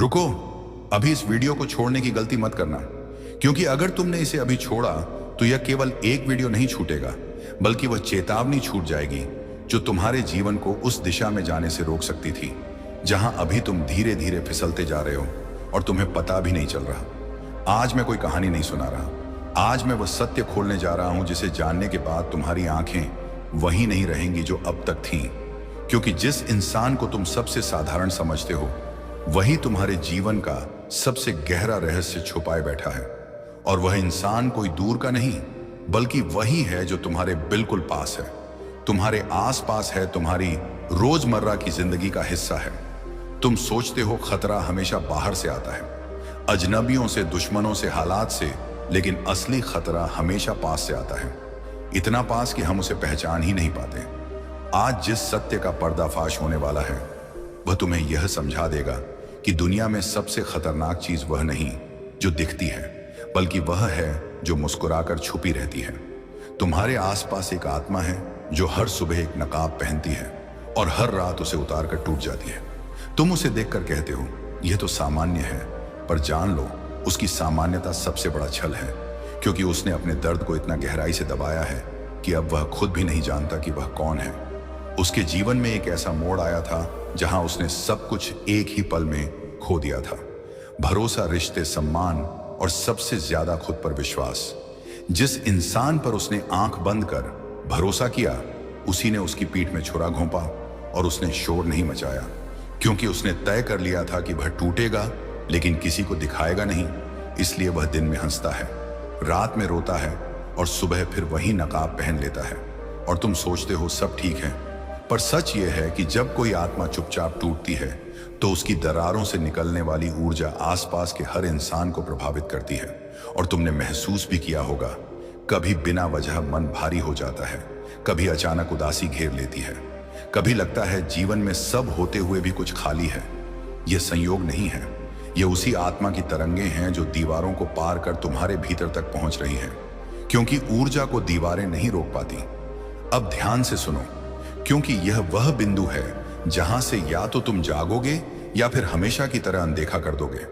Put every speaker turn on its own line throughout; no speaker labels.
रुको, अभी इस वीडियो को छोड़ने की गलती मत करना, क्योंकि अगर तुमने इसे अभी छोड़ा तो यह केवल एक वीडियो नहीं छूटेगा, बल्कि वह चेतावनी छूट जाएगी जो तुम्हारे जीवन को उस दिशा में जाने से रोक सकती थी जहां अभी तुम धीरे धीरे फिसलते जा रहे हो और तुम्हें पता भी नहीं चल रहा। आज मैं कोई कहानी नहीं सुना रहा, आज मैं वह सत्य खोलने जा रहा हूं जिसे जानने के बाद तुम्हारी आंखें वही नहीं रहेंगी जो अब तक थीं, क्योंकि जिस इंसान को तुम सबसे साधारण समझते हो वही तुम्हारे जीवन का सबसे गहरा रहस्य छुपाए बैठा है। और वह इंसान कोई दूर का नहीं, बल्कि वही है जो तुम्हारे बिल्कुल पास है, तुम्हारे आसपास है, तुम्हारी रोजमर्रा की जिंदगी का हिस्सा है। तुम सोचते हो खतरा हमेशा बाहर से आता है, अजनबियों से, दुश्मनों से, हालात से, लेकिन असली खतरा हमेशा पास से आता है, इतना पास कि हम उसे पहचान ही नहीं पाते। आज जिस सत्य का पर्दाफाश होने वाला है वह तुम्हें यह समझा देगा कि दुनिया में सबसे खतरनाक चीज वह नहीं जो दिखती है, बल्कि वह है जो मुस्कुराकर छुपी रहती है। तुम्हारे आसपास एक आत्मा है जो हर सुबह एक नकाब पहनती है और हर रात उसे उतार कर टूट जाती है। तुम उसे देखकर कहते हो यह तो सामान्य है, पर जान लो उसकी सामान्यता सबसे बड़ा छल है, क्योंकि उसने अपने दर्द को इतना गहराई से दबाया है कि अब वह खुद भी नहीं जानता कि वह कौन है। उसके जीवन में एक ऐसा मोड़ आया था जहां उसने सब कुछ एक ही पल में खो दिया था, भरोसा, रिश्ते, सम्मान और सबसे ज्यादा खुद पर विश्वास। जिस इंसान पर उसने आंख बंद कर भरोसा किया उसी ने उसकी पीठ में छुरा घोंपा और उसने शोर नहीं मचाया, क्योंकि उसने तय कर लिया था कि वह टूटेगा लेकिन किसी को दिखाएगा नहीं। इसलिए वह दिन में हंसता है, रात में रोता है और सुबह फिर वही नकाब पहन लेता है। और तुम सोचते हो सब ठीक है, पर सच यह है कि जब कोई आत्मा चुपचाप टूटती है तो उसकी दरारों से निकलने वाली ऊर्जा आसपास के हर इंसान को प्रभावित करती है। और तुमने महसूस भी किया होगा, कभी बिना वजह मन भारी हो जाता है, कभी अचानक उदासी घेर लेती है, कभी लगता है जीवन में सब होते हुए भी कुछ खाली है। यह संयोग नहीं है, यह उसी आत्मा की तरंगें हैं जो दीवारों को पार कर तुम्हारे भीतर तक पहुंच रही हैं, क्योंकि ऊर्जा को दीवारें नहीं रोक पाती। अब ध्यान से सुनो, क्योंकि यह वह बिंदु है जहां से या तो तुम जागोगे या फिर हमेशा की तरह अनदेखा कर दोगे।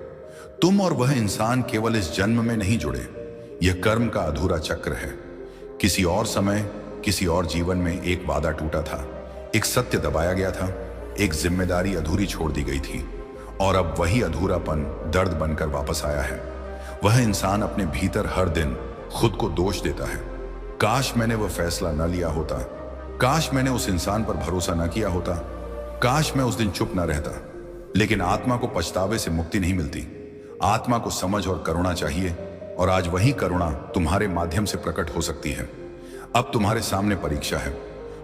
तुम और वह इंसान केवल इस जन्म में नहीं जुड़े, यह कर्म का अधूरा चक्र है। किसी और समय, किसी और जीवन में एक वादा टूटा था, एक सत्य दबाया गया था, एक जिम्मेदारी अधूरी छोड़ दी गई थी, और अब वही अधूरापन दर्द बनकर वापस आया है। वह इंसान अपने भीतर हर दिन खुद को दोष देता है, काश मैंने वह फैसला न लिया होता, काश मैंने उस इंसान पर भरोसा न किया होता, काश मैं उस दिन चुप न रहता। लेकिन आत्मा को पछतावे से मुक्ति नहीं मिलती, आत्मा को समझ और करुणा चाहिए, और आज वही करुणा तुम्हारे माध्यम से प्रकट हो सकती है। अब तुम्हारे सामने परीक्षा है,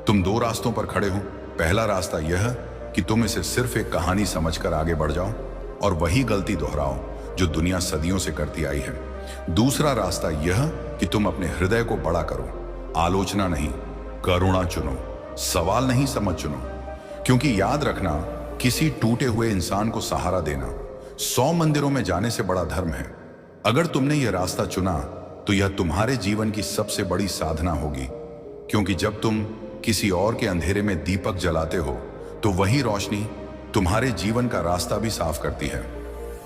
तुम दो रास्तों पर खड़े हो। पहला रास्ता यह कि तुम इसे सिर्फ एक कहानी समझकर आगे बढ़ जाओ और वही गलती दोहराओ जो दुनिया सदियों से करती आई है। दूसरा रास्ता यह कि तुम अपने हृदय को बड़ा करो, आलोचना नहीं, करुणा चुनो, सवाल नहीं समझ चुनो। क्योंकि याद रखना, किसी टूटे हुए इंसान को सहारा देना 100 मंदिरों में जाने से बड़ा धर्म है। अगर तुमने यह रास्ता चुना तो यह तुम्हारे जीवन की सबसे बड़ी साधना होगी, क्योंकि जब तुम किसी और के अंधेरे में दीपक जलाते हो तो वही रोशनी तुम्हारे जीवन का रास्ता भी साफ करती है।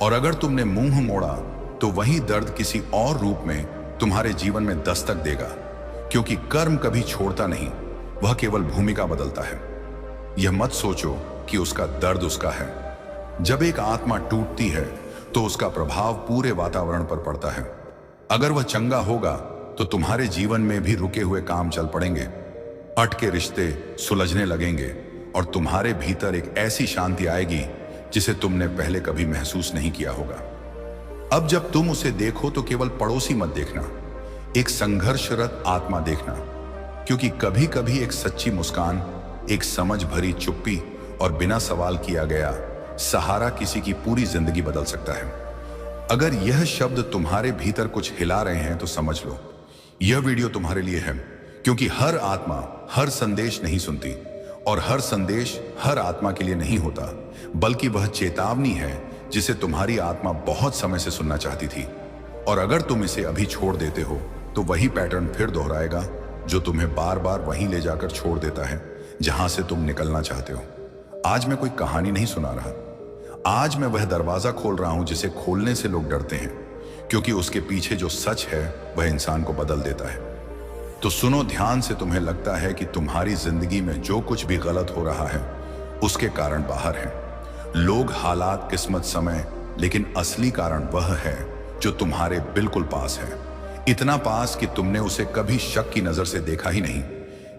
और अगर तुमने मुंह मोड़ा तो वही दर्द किसी और रूप में तुम्हारे जीवन में दस्तक देगा, क्योंकि कर्म कभी छोड़ता नहीं, वह केवल भूमिका बदलता है। यह मत सोचो कि उसका दर्द उसका है। जब एक आत्मा टूटती है तो उसका प्रभाव पूरे वातावरण पर पड़ता है। अगर वह चंगा होगा तो तुम्हारे जीवन में भी रुके हुए काम चल पड़ेंगे, अटके रिश्ते सुलझने लगेंगे और तुम्हारे भीतर एक ऐसी शांति आएगी जिसे तुमने पहले कभी महसूस नहीं किया होगा। अब जब तुम उसे देखो तो केवल पड़ोसी मत देखना, एक संघर्षरत आत्मा देखना, क्योंकि कभी कभी एक सच्ची मुस्कान, एक समझ भरी चुप्पी और बिना सवाल किया गया सहारा किसी की पूरी जिंदगी बदल सकता है। अगर यह शब्द तुम्हारे भीतर कुछ हिला रहे हैं तो समझ लो यह वीडियो तुम्हारे लिए है, क्योंकि हर आत्मा हर संदेश नहीं सुनती और हर संदेश हर आत्मा के लिए नहीं होता, बल्कि वह चेतावनी है जिसे तुम्हारी आत्मा बहुत समय से सुनना चाहती थी। और अगर तुम इसे अभी छोड़ देते हो तो वही पैटर्न फिर दोहराएगा जो तुम्हें बार बार वहीं ले जाकर छोड़ देता है जहां से तुम निकलना चाहते हो। आज मैं कोई कहानी नहीं सुना रहा, आज मैं वह दरवाजा खोल रहा हूं जिसे खोलने से लोग डरते हैं, क्योंकि उसके पीछे जो सच है वह इंसान को बदल देता है। तो सुनो ध्यान से। तुम्हें लगता है कि तुम्हारी जिंदगी में जो कुछ भी गलत हो रहा है उसके कारण बाहर है, लोग, हालात, किस्मत, समय, लेकिन असली कारण वह है जो तुम्हारे बिल्कुल पास है। इतना पास कि तुमने उसे कभी शक की नजर से देखा ही नहीं।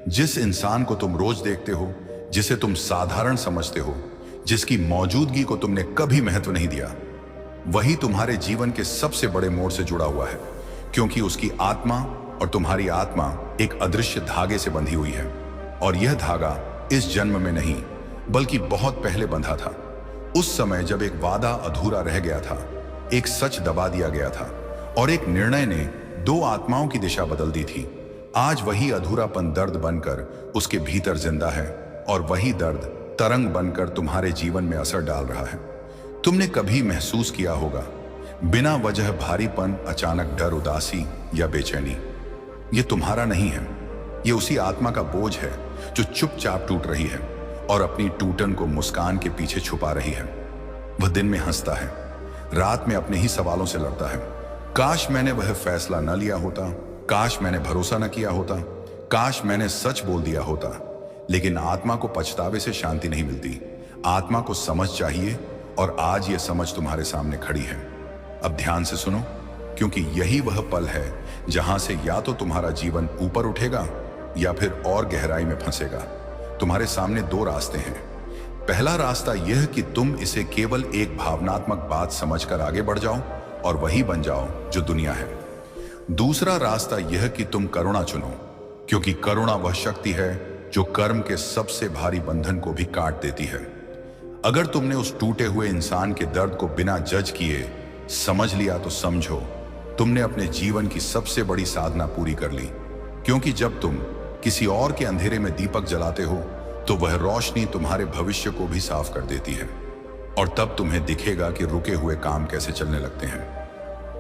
जिस इंसान को तुम रोज देखते हो, जिसे तुम साधारण समझते हो, जिसकी मौजूदगी को तुमने कभी महत्व नहीं दिया, वही तुम्हारे जीवन के सबसे बड़े मोड़ से जुड़ा हुआ है, क्योंकि उसकी आत्मा और तुम्हारी आत्मा एक अदृश्य धागे से बंधी हुई है। और यह धागा इस जन्म में नहीं बल्कि बहुत पहले बंधा था, उस समय जब एक वादा अधूरा रह गया था, एक सच दबा दिया गया था और एक निर्णय ने दो आत्माओं की दिशा बदल दी थी। आज वही अधूरापन दर्द बनकर उसके भीतर जिंदा है और वही दर्द तरंग बनकर तुम्हारे जीवन में असर डाल रहा है। तुमने कभी महसूस किया होगा बिना वजह भारीपन, अचानक डर, उदासी या बेचैनी। ये तुम्हारा नहीं है, ये उसी आत्मा का बोझ है जो चुपचाप टूट रही है और अपनी टूटन को मुस्कान के पीछे छुपा रही है। वह दिन में हंसता है, रात में अपने ही सवालों से लड़ता है। काश मैंने वह फैसला न लिया होता, काश मैंने भरोसा न किया होता, काश मैंने सच बोल दिया होता। लेकिन आत्मा को पछतावे से शांति नहीं मिलती, आत्मा को समझ चाहिए और आज यह समझ तुम्हारे सामने खड़ी है। अब ध्यान से सुनो, क्योंकि यही वह पल है जहां से या तो तुम्हारा जीवन ऊपर उठेगा या फिर और गहराई में फंसेगा। तुम्हारे सामने दो रास्ते हैं। पहला रास्ता यह कि तुम इसे केवल एक भावनात्मक बात समझकर आगे बढ़ जाओ और वही बन जाओ जो दुनिया है। दूसरा रास्ता यह कि तुम करुणा चुनो, क्योंकि करुणा वह शक्ति है जो कर्म के सबसे भारी बंधन को भी काट देती है। अगर तुमने उस टूटे हुए इंसान के दर्द को बिना जज किए समझ लिया तो समझो तुमने अपने जीवन की सबसे बड़ी साधना पूरी कर ली। क्योंकि जब तुम किसी और के अंधेरे में दीपक जलाते हो तो वह रोशनी तुम्हारे भविष्य को भी साफ कर देती है। और तब तुम्हें दिखेगा कि रुके हुए काम कैसे चलने लगते हैं,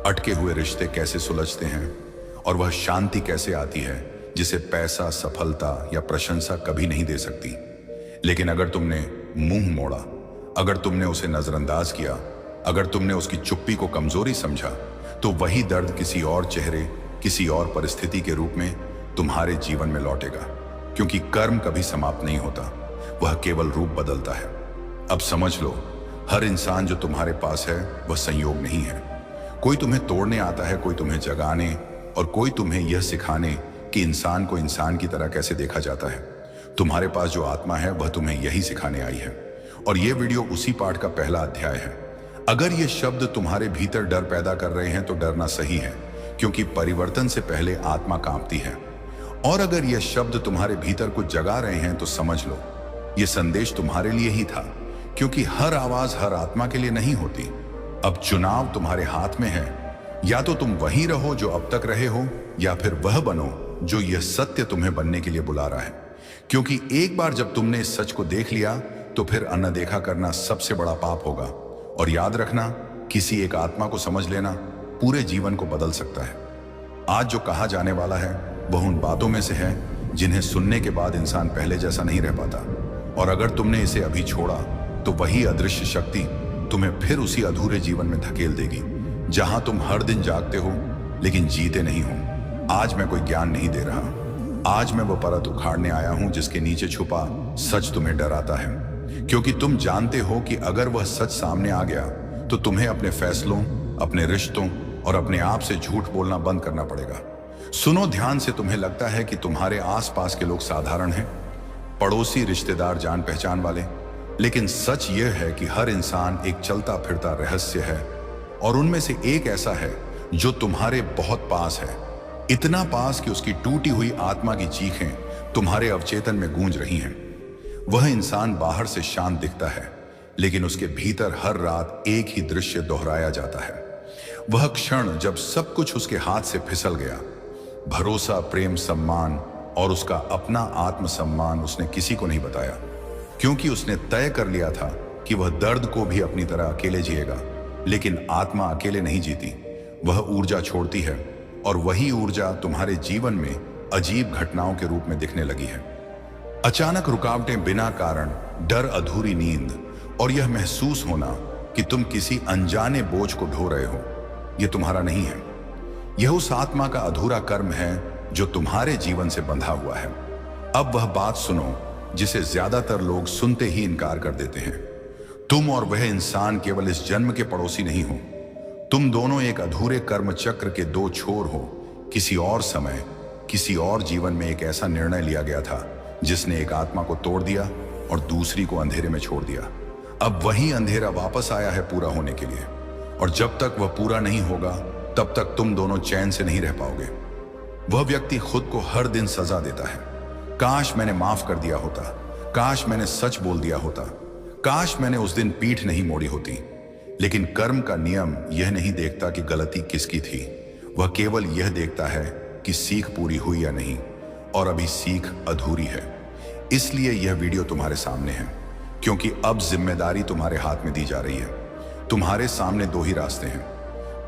अटके हुए रिश्ते कैसे सुलझते हैं और वह शांति कैसे आती है जिसे पैसा, सफलता या प्रशंसा कभी नहीं दे सकती। लेकिन अगर तुमने मुंह मोड़ा, अगर तुमने उसे नजरअंदाज किया, अगर तुमने उसकी चुप्पी को कमजोरी समझा, तो वही दर्द किसी और चेहरे, किसी और परिस्थिति के रूप में तुम्हारे जीवन में लौटेगा। क्योंकि कर्म कभी समाप्त नहीं होता, वह केवल रूप बदलता है। अब समझ लो, हर इंसान जो तुम्हारे पास है वह संयोग नहीं है। कोई तुम्हें तोड़ने आता है, कोई तुम्हें जगाने और कोई तुम्हें यह सिखाने कि इंसान को इंसान की तरह कैसे देखा जाता है। तुम्हारे पास जो आत्मा है वह तुम्हें यही सिखाने आई है। और यह वीडियो उसी पाठ का पहला अध्याय है। अगर ये शब्द तुम्हारे भीतर डर पैदा कर रहे हैं तो डरना सही है, क्योंकि परिवर्तन से पहले आत्मा कांपती है। और अगर ये शब्द तुम्हारे भीतर कुछ जगा रहे हैं तो समझ लो ये संदेश तुम्हारे लिए ही था, क्योंकि हर आवाज हर आत्मा के लिए नहीं होती। अब चुनाव तुम्हारे हाथ में है, या तो तुम वही रहो जो अब तक रहे हो, या फिर वह बनो जो यह सत्य तुम्हें बनने के लिए बुला रहा है। क्योंकि एक बार जब तुमने इस सच को देख लिया तो फिर अनदेखा करना सबसे बड़ा पाप होगा। और याद रखना, किसी एक आत्मा को समझ लेना पूरे जीवन को बदल सकता है। आज जो कहा जाने वाला है वह उन बातों में से है जिन्हें सुनने के बाद इंसान पहले जैसा नहीं रह पाता। और अगर तुमने इसे अभी छोड़ा तो वही अदृश्य शक्ति तुम्हें फिर उसी अधूरे जीवन में धकेल देगी जहां तुम हर दिन जागते हो लेकिन जीते नहीं हो। आज मैं कोई ज्ञान नहीं दे रहा, आज मैं वो परत उखाड़ने आया हूं जिसके नीचे छुपा सच तुम्हें डराता है। क्योंकि तुम जानते हो कि अगर वह सच सामने आ गया तो तुम्हें अपने फैसलों, अपने रिश्तों और अपने आप से झूठ बोलना बंद करना पड़ेगा। सुनो ध्यान से। तुम्हें लगता है कि तुम्हारे आसपास के लोग साधारण हैं, पड़ोसी, रिश्तेदार, जान पहचान वाले, लेकिन सच यह है कि हर इंसान एक चलता फिरता रहस्य है। और उनमें से एक ऐसा है जो तुम्हारे बहुत पास है, इतना पास कि उसकी टूटी हुई आत्मा की चीखें तुम्हारे अवचेतन में गूंज रही हैं। वह इंसान बाहर से शांत दिखता है, लेकिन उसके भीतर हर रात एक ही दृश्य दोहराया जाता है। वह क्षण जब सब कुछ उसके हाथ से फिसल गया, भरोसा, प्रेम, सम्मान और उसका अपना आत्मसम्मान उसने किसी को नहीं बताया, क्योंकि उसने तय कर लिया था कि वह दर्द को भी अपनी तरह अकेले जिएगा। लेकिन आत्मा अकेले नहीं जीती, वह ऊर्जा छोड़ती है और वही ऊर्जा तुम्हारे जीवन में अजीब घटनाओं के रूप में दिखने लगी है। अचानक रुकावटें, बिना कारण, डर, अधूरी नींद और यह महसूस होना कि तुम किसी अनजाने बोझ को ढो रहे हो, यह तुम्हारा नहीं है। यह उस आत्मा का अधूरा कर्म है जो तुम्हारे जीवन से बंधा हुआ है। अब वह बात सुनो जिसे ज्यादातर लोग सुनते ही इनकार कर देते हैं। तुम और वह इंसान केवल इस जन्म के पड़ोसी नहीं हो। तुम दोनों एक अधूरे कर्म चक्र के दो छोर हो। किसी और समय, किसी और जीवन में एक ऐसा निर्णय लिया गया था जिसने एक आत्मा को तोड़ दिया और दूसरी को अंधेरे में छोड़ दिया। अब वही अंधेरा वापस आया है पूरा होने के लिए, और जब तक वह पूरा नहीं होगा तब तक तुम दोनों चैन से नहीं रह पाओगे। वह व्यक्ति खुद को हर दिन सजा देता है। काश मैंने माफ कर दिया होता, काश मैंने सच बोल दिया होता, काश मैंने उस दिन पीठ नहीं मोड़ी होती। लेकिन कर्म का नियम यह नहीं देखता कि गलती किसकी थी, वह केवल यह देखता है कि सीख पूरी हुई या नहीं, और अभी सीख अधूरी है। इसलिए यह वीडियो तुम्हारे सामने है, क्योंकि अब जिम्मेदारी तुम्हारे हाथ में दी जा रही है। तुम्हारे सामने दो ही रास्ते हैं।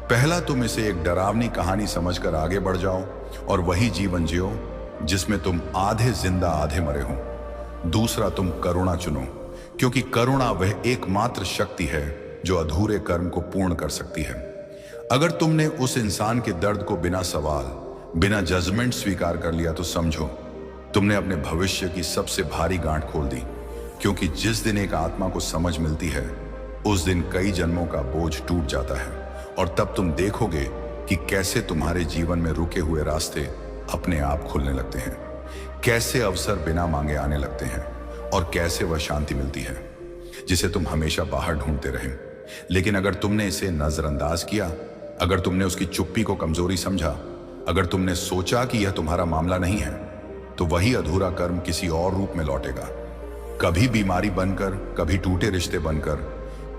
पहला, तुम इसे एक डरावनी कहानी समझकर आगे बढ़ जाओ और वही जीवन जियो जिसमें तुम आधे जिंदा आधे मरे हो। दूसरा, तुम करुणा चुनो, क्योंकि करुणा वह एकमात्र शक्ति है जो अधूरे कर्म को पूर्ण कर सकती है। अगर तुमने उस इंसान के दर्द को बिना सवाल, बिना जजमेंट स्वीकार कर लिया तो समझो तुमने अपने भविष्य की सबसे भारी गांठ खोल दी। क्योंकि जिस दिन एक आत्मा को समझ मिलती है उस दिन कई जन्मों का बोझ टूट जाता है, और तब तुम देखोगे कि कैसे तुम्हारे जीवन में रुके हुए रास्ते अपने आप खुलने लगते हैं, कैसे अवसर बिना मांगे आने लगते हैं, और कैसे वह शांति मिलती है जिसे तुम हमेशा बाहर ढूंढते रहे। लेकिन अगर तुमने इसे नजरअंदाज किया, अगर तुमने उसकी चुप्पी को कमजोरी समझा, अगर तुमने सोचा कि यह तुम्हारा मामला नहीं है, तो वही अधूरा कर्म किसी और रूप में लौटेगा। कभी बीमारी बनकर, कभी टूटे रिश्ते बनकर,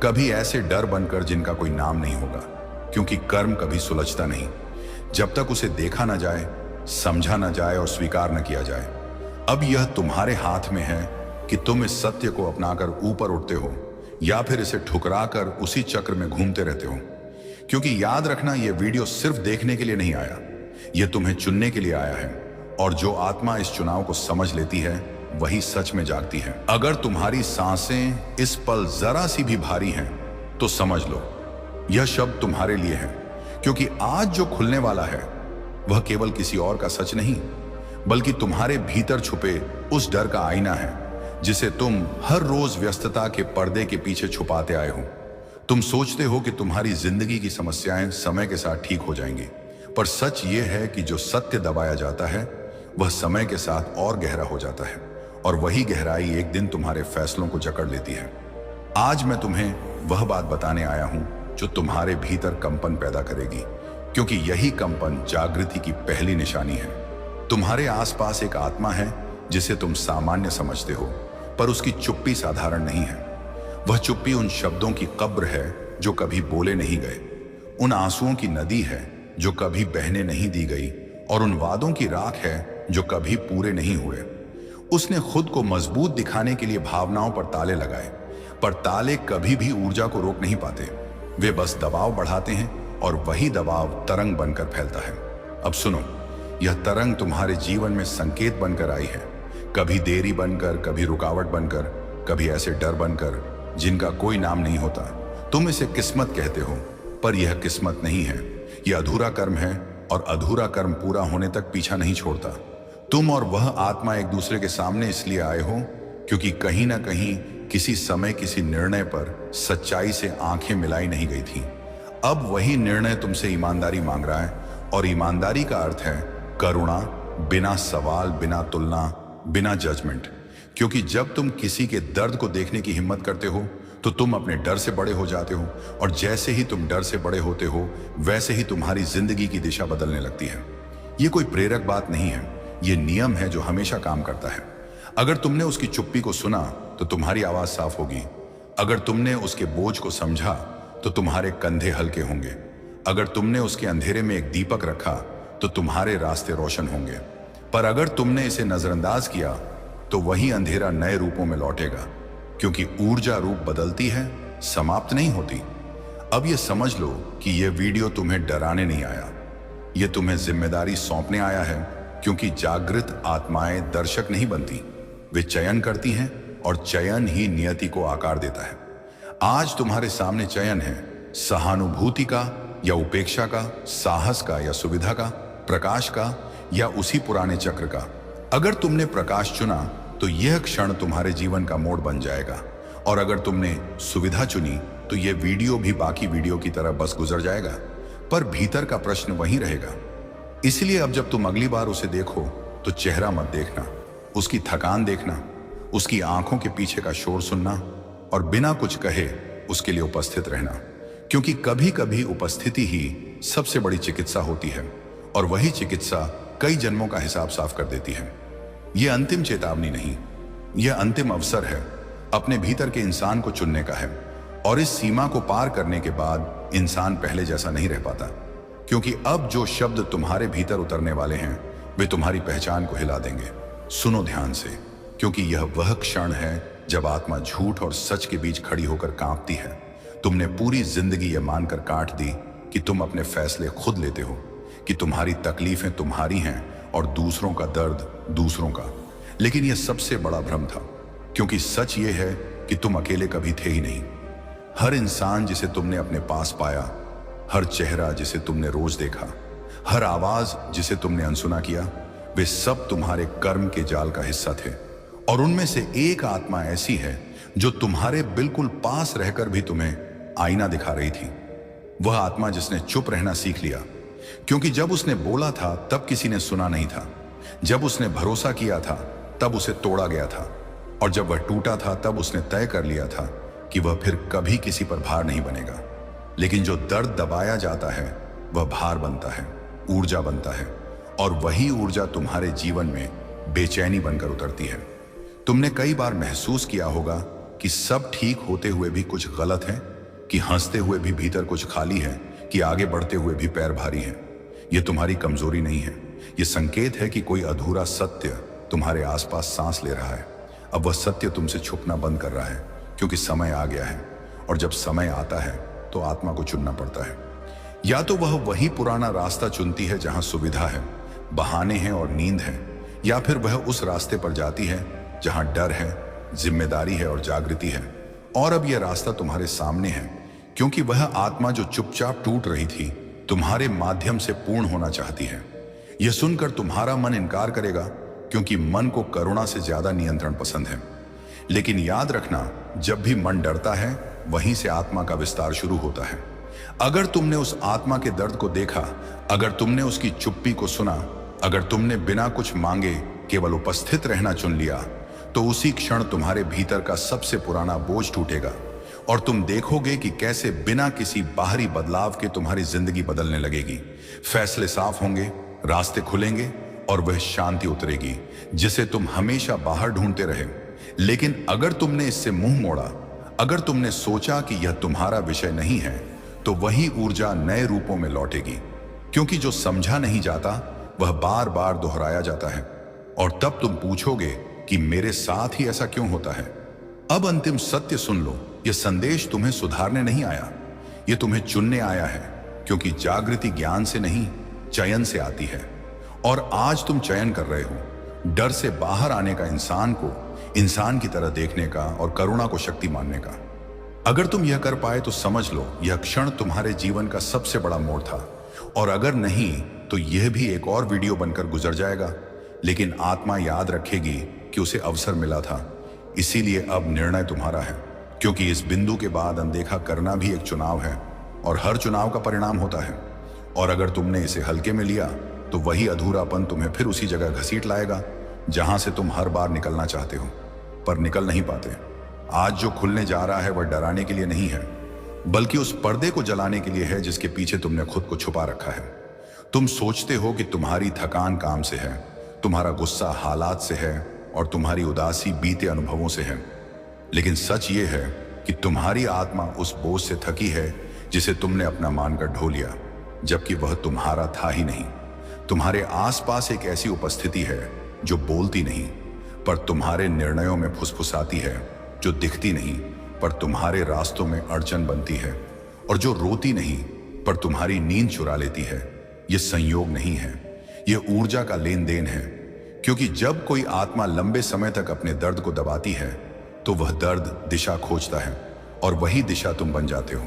कभी ऐसे डर बनकर जिनका कोई नाम नहीं होगा। क्योंकि कर्म कभी सुलझता नहीं जब तक उसे देखा ना जाए, समझा ना जाए और स्वीकार न किया जाए। अब यह तुम्हारे हाथ में है कि तुम इस सत्य को अपनाकर ऊपर उठते हो या फिर इसे ठुकरा कर उसी चक्र में घूमते रहते हो। क्योंकि याद रखना, यह वीडियो सिर्फ देखने के लिए नहीं आया, यह तुम्हें चुनने के लिए आया है। और जो आत्मा इस चुनाव को समझ लेती है वही सच में जागती है। अगर तुम्हारी सांसें इस पल जरा सी भी भारी हैं तो समझ लो यह शब्द तुम्हारे लिए है। क्योंकि आज जो खुलने वाला है वह केवल किसी और का सच नहीं, बल्कि तुम्हारे भीतर छुपे उस डर का आईना है जिसे तुम हर रोज व्यस्तता के पर्दे के पीछे छुपाते आए हो। तुम सोचते हो कि तुम्हारी जिंदगी की समस्याएं समय के साथ ठीक हो जाएंगी, पर सच ये है कि जो सत्य दबाया जाता है वह समय के साथ और गहरा हो जाता है, और वही गहराई एक दिन तुम्हारे फैसलों को जकड़ लेती है। आज मैं तुम्हें वह बात बताने आया हूं जो तुम्हारे भीतर कंपन पैदा करेगी, क्योंकि यही कंपन जागृति की पहली निशानी है। तुम्हारे आसपास एक आत्मा है जिसे तुम सामान्य समझते हो, पर उसकी चुप्पी साधारण नहीं है। वह चुप्पी उन शब्दों की कब्र है जो कभी बोले नहीं गए, उन आंसुओं की नदी है जो कभी बहने नहीं दी गई, और उन वादों की राख है जो कभी पूरे नहीं हुए। उसने खुद को मजबूत दिखाने के लिए भावनाओं पर ताले लगाए, पर ताले कभी भी ऊर्जा को रोक नहीं पाते। वे बस दबाव बढ़ाते हैं, और वही दबाव तरंग बनकर फैलता है। अब सुनो, यह तरंग तुम्हारे जीवन में संकेत बनकर आई है, कभी देरी बनकर, कभी रुकावट बनकर, कभी ऐसे डर बनकर जिनका कोई नाम नहीं होता। तुम इसे किस्मत कहते हो, पर यह किस्मत नहीं है, यह अधूरा कर्म है, और अधूरा कर्म पूरा होने तक पीछा नहीं छोड़ता। तुम और वह आत्मा एक दूसरे के सामने इसलिए आए हो क्योंकि कहीं ना कहीं किसी समय किसी निर्णय पर सच्चाई से आंखें मिलाई नहीं गई थी। अब वही निर्णय तुमसे ईमानदारी मांग रहा है, और ईमानदारी का अर्थ है करुणा, बिना सवाल, बिना तुलना, बिना जजमेंट। क्योंकि जब तुम किसी के दर्द को देखने की हिम्मत करते हो तो तुम अपने डर से बड़े हो जाते हो, और जैसे ही तुम डर से बड़े होते हो वैसे ही तुम्हारी जिंदगी की दिशा बदलने लगती है। ये कोई प्रेरक बात नहीं है, ये नियम है जो हमेशा काम करता है। अगर तुमने उसकी चुप्पी को सुना तो तुम्हारी आवाज साफ होगी। अगर तुमने उसके बोझ को समझा तो तुम्हारे कंधे हल्के होंगे। अगर तुमने उसके अंधेरे में एक दीपक रखा तो तुम्हारे रास्ते रोशन होंगे। पर अगर तुमने इसे नजरअंदाज किया तो वही अंधेरा नए रूपों में लौटेगा, क्योंकि ऊर्जा रूप बदलती है, समाप्त नहीं होती। अब यह समझ लो कि यह वीडियो तुम्हें डराने नहीं आया, यह तुम्हें जिम्मेदारी सौंपने आया है। क्योंकि जागृत आत्माएं दर्शक नहीं बनती, वे चयन करती हैं, और चयन ही नियति को आकार देता है। आज तुम्हारे सामने चयन है, सहानुभूति का या उपेक्षा का, साहस का या सुविधा का, प्रकाश का या उसी पुराने चक्र का। अगर तुमने प्रकाश चुना तो यह क्षण तुम्हारे जीवन का मोड़ बन जाएगा, और अगर तुमने सुविधा चुनी तो यह वीडियो भी बाकी वीडियो की तरह बस गुजर जाएगा, पर भीतर का प्रश्न वहीं रहेगा। इसलिए अब जब तुम अगली बार उसे देखो तो चेहरा मत देखना, उसकी थकान देखना, उसकी आंखों के पीछे का शोर सुनना, और बिना कुछ कहे उसके लिए उपस्थित रहना, क्योंकि कभी कभी उपस्थिति ही सबसे बड़ी चिकित्सा होती है, और वही चिकित्सा कई जन्मों का हिसाब साफ कर देती है। यह अंतिम चेतावनी नहीं, यह अंतिम अवसर है अपने भीतर के इंसान को चुनने का है, और इस सीमा को पार करने के बाद इंसान पहले जैसा नहीं रह पाता, क्योंकि अब जो शब्द तुम्हारे भीतर उतरने वाले हैं वे तुम्हारी पहचान को हिला देंगे। सुनो ध्यान से, क्योंकि यह वह क्षण है जब आत्मा झूठ और सच के बीच खड़ी होकर कांपती है। तुमने पूरी जिंदगी यह मानकर काट दी कि तुम अपने फैसले खुद लेते हो, कि तुम्हारी तकलीफें तुम्हारी हैं और दूसरों का दर्द दूसरों का। लेकिन यह सबसे बड़ा भ्रम था, क्योंकि सच यह है कि तुम अकेले कभी थे ही नहीं। हर इंसान जिसे तुमने अपने पास पाया, हर चेहरा जिसे तुमने रोज देखा, हर आवाज जिसे तुमने अनसुना किया, वे सब तुम्हारे कर्म के जाल का हिस्सा थे। और उनमें से एक आत्मा ऐसी है जो तुम्हारे बिल्कुल पास रहकर भी तुम्हें आईना दिखा रही थी। वह आत्मा जिसने चुप रहना सीख लिया, क्योंकि जब उसने बोला था तब किसी ने सुना नहीं था। जब उसने भरोसा किया था तब उसे तोड़ा गया था, और जब वह टूटा था तब उसने तय कर लिया था कि वह फिर कभी किसी पर भार नहीं बनेगा। लेकिन जो दर्द दबाया जाता है वह भार बनता है, ऊर्जा बनता है, और वही ऊर्जा तुम्हारे जीवन में बेचैनी बनकर उतरती है। तुमने कई बार महसूस किया होगा कि सब ठीक होते हुए भी कुछ गलत है, कि हंसते हुए भी भीतर कुछ खाली है, कि आगे बढ़ते हुए भी पैर भारी है। यह तुम्हारी कमजोरी नहीं है, यह संकेत है कि कोई अधूरा सत्य तुम्हारे आसपास सांस ले रहा है। अब वह सत्य तुमसे छुपना बंद कर रहा है, क्योंकि समय आ गया है, और जब समय आता है तो आत्मा को चुनना पड़ता है। या तो वह वही पुराना रास्ता चुनती है जहां सुविधा है, बहाने हैं और नींद है, या फिर वह उस रास्ते पर जाती है जहां डर है, जिम्मेदारी है और जागृति है। और अब यह रास्ता तुम्हारे सामने है, क्योंकि वह आत्मा जो चुपचाप टूट रही थी तुम्हारे माध्यम से पूर्ण होना चाहती है। यह सुनकर तुम्हारा मन इनकार करेगा, क्योंकि मन को करुणा से ज्यादा नियंत्रण पसंद है। लेकिन याद रखना, जब भी मन डरता है वहीं से आत्मा का विस्तार शुरू होता है। अगर तुमने उस आत्मा के दर्द को देखा, अगर तुमने उसकी चुप्पी को सुना, अगर तुमने बिना कुछ मांगे केवल उपस्थित रहना चुन लिया, तो उसी क्षण तुम्हारे भीतर का सबसे पुराना बोझ टूटेगा, और तुम देखोगे कि कैसे बिना किसी बाहरी बदलाव के तुम्हारी जिंदगी बदलने लगेगी। फैसले साफ होंगे, रास्ते खुलेंगे, और वह शांति उतरेगी जिसे तुम हमेशा बाहर ढूंढते रहे। लेकिन अगर तुमने इससे मुंह मोड़ा, अगर तुमने सोचा कि यह तुम्हारा विषय नहीं है, तो वही ऊर्जा नए रूपों में लौटेगी, क्योंकि जो समझा नहीं जाता वह बार बार दोहराया जाता है। और तब तुम पूछोगे कि मेरे साथ ही ऐसा क्यों होता है। अब अंतिम सत्य सुन लो, यह संदेश तुम्हें सुधारने नहीं आया, यह तुम्हें चुनने आया है, क्योंकि जागृति ज्ञान से नहीं, चयन से आती है। और आज तुम चयन कर रहे हो, डर से बाहर आने का, इंसान को इंसान की तरह देखने का, और करुणा को शक्ति मानने का। अगर तुम यह कर पाए तो समझ लो यह क्षण तुम्हारे जीवन का सबसे बड़ा मोड़ था, और अगर नहीं तो यह भी एक और वीडियो बनकर गुजर जाएगा। लेकिन आत्मा याद रखेगी कि उसे अवसर मिला था। इसीलिए अब निर्णय तुम्हारा है, क्योंकि इस बिंदु के बाद अनदेखा करना भी एक चुनाव है, और हर चुनाव का परिणाम होता है। और अगर तुमने इसे हल्के में लिया तो वही अधूरापन तुम्हें फिर उसी जगह घसीट लाएगा जहां से तुम हर बार निकलना चाहते हो, पर निकल नहीं पाते। आज जो खुलने जा रहा है वह डराने के लिए नहीं है, बल्कि उस पर्दे को जलाने के लिए है जिसके पीछे तुमने खुद को छुपा रखा है। तुम सोचते हो कि तुम्हारी थकान काम से है, तुम्हारा गुस्सा हालात से है, और तुम्हारी उदासी बीते अनुभवों से है। लेकिन सच ये है कि तुम्हारी आत्मा उस बोझ से थकी है जिसे तुमने अपना मानकर ढो लिया, जबकि वह तुम्हारा था ही नहीं। तुम्हारे आसपास एक ऐसी उपस्थिति है जो बोलती नहीं पर तुम्हारे निर्णयों में फुसफुसाती है, जो दिखती नहीं पर तुम्हारे रास्तों में अड़चन बनती है, और जो रोती नहीं पर तुम्हारी नींद चुरा लेती है। यह संयोग नहीं है, यह ऊर्जा का लेन देन है। क्योंकि जब कोई आत्मा लंबे समय तक अपने दर्द को दबाती है तो वह दर्द दिशा खोजता है, और वही दिशा तुम बन जाते हो।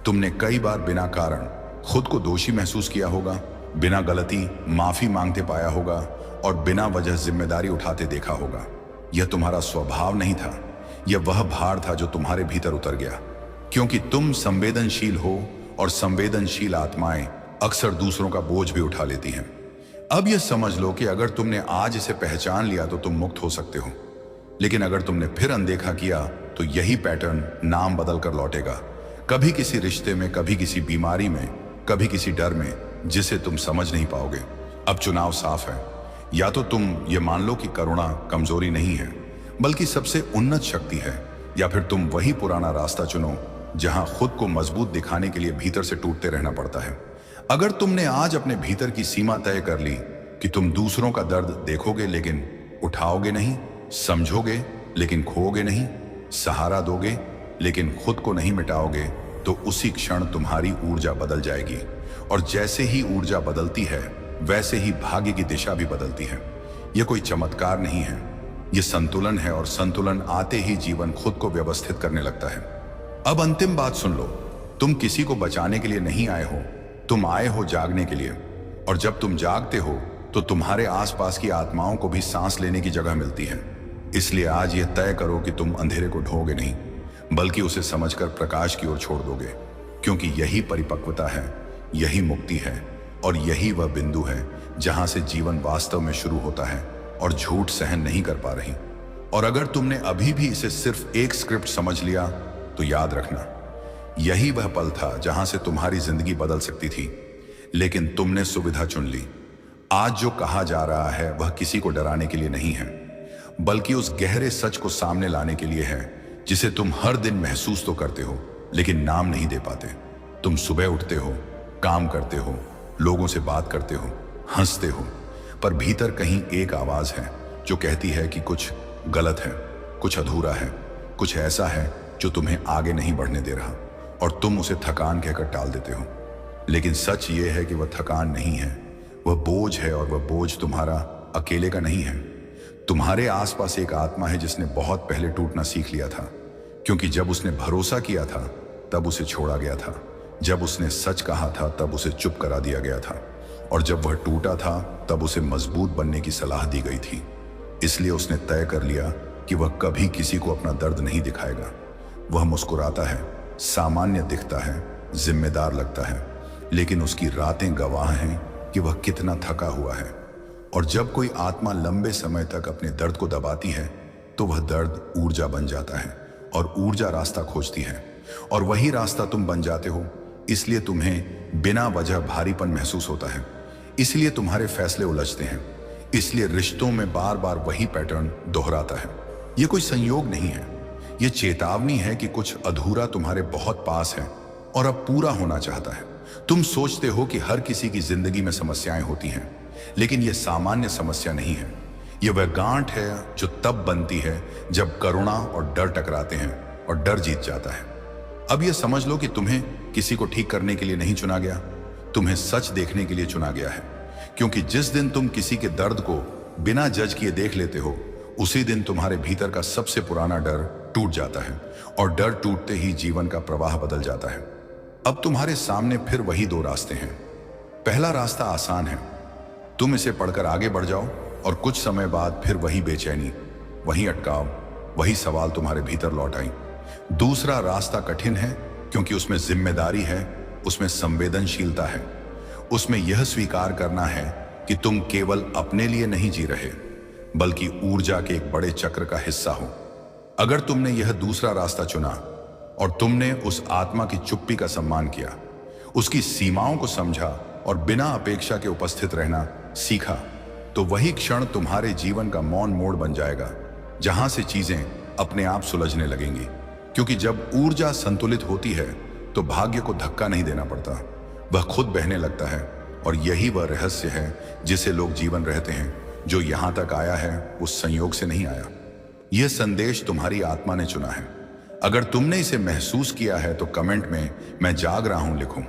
तुमने कई बार बिना कारण खुद को दोषी महसूस किया होगा, बिना गलती माफी मांगते पाया होगा और बिना वजह जिम्मेदारी उठाते देखा होगा। यह तुम्हारा स्वभाव नहीं था, यह वह भार था जो तुम्हारे भीतर उतर गया, क्योंकि तुम संवेदनशील हो और संवेदनशील आत्माएं अक्सर दूसरों का बोझ भी उठा लेती हैं। अब यह समझ लो कि अगर तुमने आज इसे पहचान लिया तो तुम मुक्त हो सकते हो, लेकिन अगर तुमने फिर अनदेखा किया तो यही पैटर्न नाम बदल कर लौटेगा। कभी किसी रिश्ते में, कभी किसी बीमारी में, कभी किसी डर में जिसे तुम समझ नहीं पाओगे। अब चुनाव साफ है, या तो तुम ये मान लो कि करुणा कमजोरी नहीं है बल्कि सबसे उन्नत शक्ति है, या फिर तुम वही पुराना रास्ता चुनो जहां खुद को मजबूत दिखाने के लिए भीतर से टूटते रहना पड़ता है। अगर तुमने आज अपने भीतर की सीमा तय कर ली कि तुम दूसरों का दर्द देखोगे लेकिन उठाओगे नहीं, समझोगे लेकिन खोओगे नहीं, सहारा दोगे लेकिन खुद को नहीं मिटाओगे, तो उसी क्षण तुम्हारी ऊर्जा बदल जाएगी। और जैसे ही ऊर्जा बदलती है वैसे ही भाग्य की दिशा भी बदलती है। यह कोई चमत्कार नहीं है, यह संतुलन है, और संतुलन आते ही जीवन खुद को व्यवस्थित करने लगता है। अब अंतिम बात सुन लो, तुम किसी को बचाने के लिए नहीं आए हो, तुम आए हो जागने के लिए। और जब तुम जागते हो तो तुम्हारे आसपास की आत्माओं को भी सांस लेने की जगह मिलती है। इसलिए आज यह तय करो कि तुम अंधेरे को ढोगे नहीं, बल्कि उसे समझकर प्रकाश की ओर छोड़ दोगे, क्योंकि यही परिपक्वता है, यही मुक्ति है, और यही वह बिंदु है जहां से जीवन वास्तव में शुरू होता है और झूठ सहन नहीं कर पा रही। और अगर तुमने अभी भी इसे सिर्फ एक स्क्रिप्ट समझ लिया तो याद रखना, यही वह पल था जहां से तुम्हारी जिंदगी बदल सकती थी, लेकिन तुमने सुविधा चुन ली। आज जो कहा जा रहा है वह किसी को डराने के लिए नहीं है, बल्कि उस गहरे सच को सामने लाने के लिए है जिसे तुम हर दिन महसूस तो करते हो लेकिन नाम नहीं दे पाते। तुम सुबह उठते हो, काम करते हो, लोगों से बात करते हो, हंसते हो, पर भीतर कहीं एक आवाज है जो कहती है कि कुछ गलत है, कुछ अधूरा है, कुछ ऐसा है जो तुम्हें आगे नहीं बढ़ने दे रहा, और तुम उसे थकान कहकर टाल देते हो। लेकिन सच ये है कि वह थकान नहीं है, वह बोझ है, और वह बोझ तुम्हारा अकेले का नहीं है। तुम्हारे आसपास एक आत्मा है जिसने बहुत पहले टूटना सीख लिया था, क्योंकि जब उसने भरोसा किया था तब उसे छोड़ा गया था, जब उसने सच कहा था तब उसे चुप करा दिया गया था, और जब वह टूटा था तब उसे मजबूत बनने की सलाह दी गई थी। इसलिए उसने तय कर लिया कि वह कभी किसी को अपना दर्द नहीं दिखाएगा। वह मुस्कुराता है, सामान्य दिखता है, जिम्मेदार लगता है, लेकिन उसकी रातें गवाह हैं कि वह कितना थका हुआ है। और जब कोई आत्मा लंबे समय तक अपने दर्द को दबाती है तो वह दर्द ऊर्जा बन जाता है, और ऊर्जा रास्ता खोजती है, और वही रास्ता तुम बन जाते हो। इसलिए तुम्हें बिना वजह भारीपन महसूस होता है, इसलिए तुम्हारे फैसले उलझते हैं, इसलिए रिश्तों में बार बार वही पैटर्न दोहराता है। यह कोई संयोग नहीं है, यह चेतावनी है कि कुछ अधूरा तुम्हारे बहुत पास है और अब पूरा होना चाहता है। तुम सोचते हो कि हर किसी की जिंदगी में समस्याएं होती हैं, लेकिन यह सामान्य समस्या नहीं है। यह वह गांठ है जो तब बनती है जब करुणा और डर टकराते हैं और डर जीत जाता है। अब यह समझ लो कि तुम्हें किसी को ठीक करने के लिए नहीं चुना गया, तुम्हें सच देखने के लिए चुना गया है। क्योंकि जिस दिन तुम किसी के दर्द को बिना जज किए देख लेते हो, उसी दिन तुम्हारे भीतर का सबसे पुराना डर टूट जाता है, और डर टूटते ही जीवन का प्रवाह बदल जाता है। अब तुम्हारे सामने फिर वही दो रास्ते हैं। पहला रास्ता आसान है, तुम इसे पढ़कर आगे बढ़ जाओ, और कुछ समय बाद फिर वही बेचैनी, वही अटकाव, वही सवाल तुम्हारे भीतर लौट आई। दूसरा रास्ता कठिन है, क्योंकि उसमें जिम्मेदारी है, उसमें संवेदनशीलता है, उसमें यह स्वीकार करना है कि तुम केवल अपने लिए नहीं जी रहे, बल्कि ऊर्जा के एक बड़े चक्र का हिस्सा हो। अगर तुमने यह दूसरा रास्ता चुना और तुमने उस आत्मा की चुप्पी का सम्मान किया, उसकी सीमाओं को समझा और बिना अपेक्षा के उपस्थित रहना सीखा, तो वही क्षण तुम्हारे जीवन का मौन मोड़ बन जाएगा, जहां से चीजें अपने आप सुलझने लगेंगी। क्योंकि जब ऊर्जा संतुलित होती है तो भाग्य को धक्का नहीं देना पड़ता, वह खुद बहने लगता है। और यही वह रहस्य है जिसे लोग जीवन रहते हैं। जो यहां तक आया है वो संयोग से नहीं आया, यह संदेश तुम्हारी आत्मा ने चुना है। अगर तुमने इसे महसूस किया है तो कमेंट में "मैं जाग रहा हूं" लिखो।